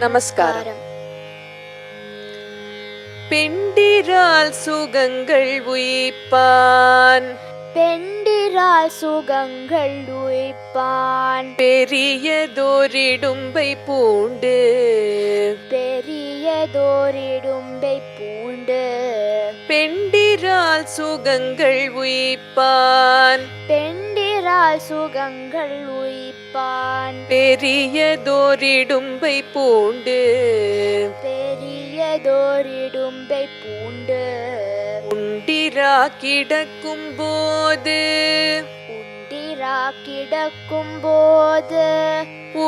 நமஸ்காரம். பெண்டிரால் சுகங்கள் உய்ப்பான், பெண்டிரால் சுகங்கள் உய்ப்பான். பெரியதோரிடும்பை பூண்டு, பெரியதோரிடும்பை பூண்டு. பெண்டிரால் சுகங்கள் உய்ப்பான், பெண்டிரால் சுகங்கள் உய்ப்பான். பெரியதோரிடும்பை பூண்டு, பெரியதோரிடும்பை பூண்டு. உண்டிரா கிடக்கும் போது, உண்டிரா கிடக்கும் போது.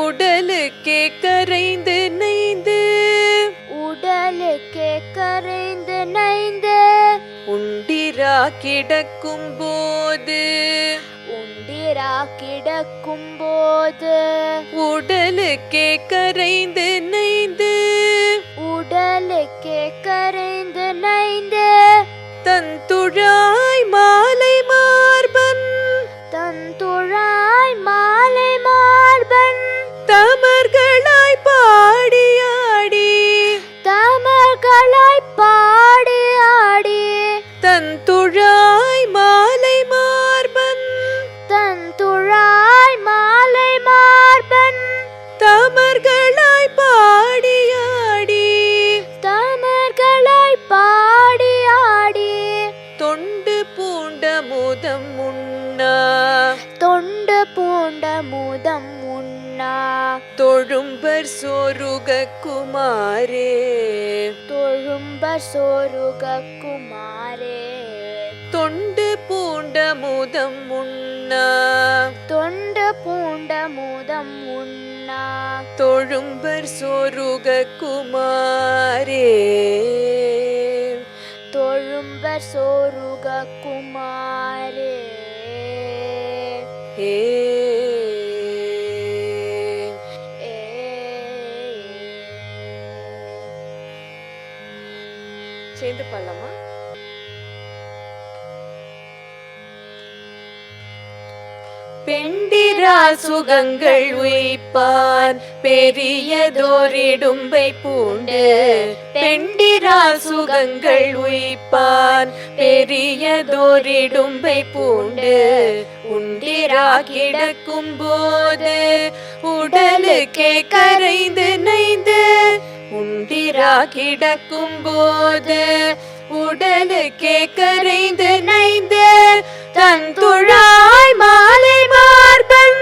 உடலுக்கே கரைந்து நைந்து, உடலுக்கே கரைந்து நைந்து. உண்டிரா கிடக்கும் போது, உண்டிரா கிடக்கும் போது. உடலுக்கே கரைந்து நைந்து, உடலுக்கே கரைந்து நைந்து. தந்துழாய் மாலை மார்பன், தந்துழாய் மாலை மார்பன். தமர்களாய் பாடியாடி, தமர்களாய் பாடி ஆடி. தந்துழாய் மாலை மார்பன், தந்துழாய் மாலை மார்பன். தமர்களாய் பாடியாடி, தமர்களாய் பாடி ஆடி. தொண்டு பூண்ட முதம் உண்ணா, தொண்டு பூண்ட முதம் உண்ணா. தொழும்பர் சோருக குமாரே, தொழும்பர் சோருக குமாரே. தொண்டு பூண்ட முதம் உண்ணா, தொண்டு பூண்ட முதம் உண்ணா. தொழும்பர் சோருக குமாரே. தொழும்பர் சோருக குமாரே. ஏ சேர்ந்து பாடலாமா? பெண்டிரால் சுகங்கள் உய்ப்பான், பெரியதோரிடும்பை பூண்டு. பெண்டிரால் சுகங்கள் உய்ப்பான், பெரியதோரிடும்பை பூண்டு. உண்டிரா கிடக்கும் போது, உடலுக்கே கரைந்து நைந்து. உண்டிரா கிடக்கும் போது, உடலுக்கே கரைந்து நைந்து. தந்துழாய் மாலை மார்பன்,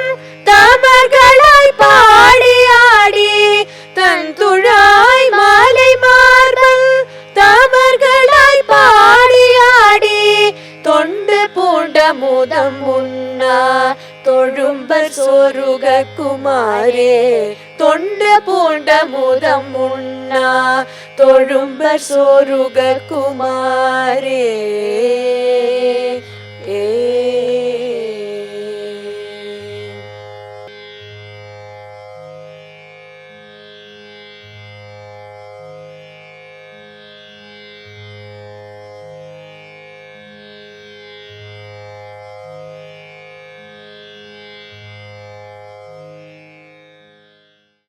தமர்களாய் பாடி ஆடி. தந்துழாய் மாலை மார்பன், தமர்களாய் பாடி ஆடி. தொண்டு பூண்ட முதம் உண்ணா, தொழும்பர் சோருக குமாரே. தொண்டு பூண்ட முதம் உண்ணா, தொழும்பர் சோருக குமாரே.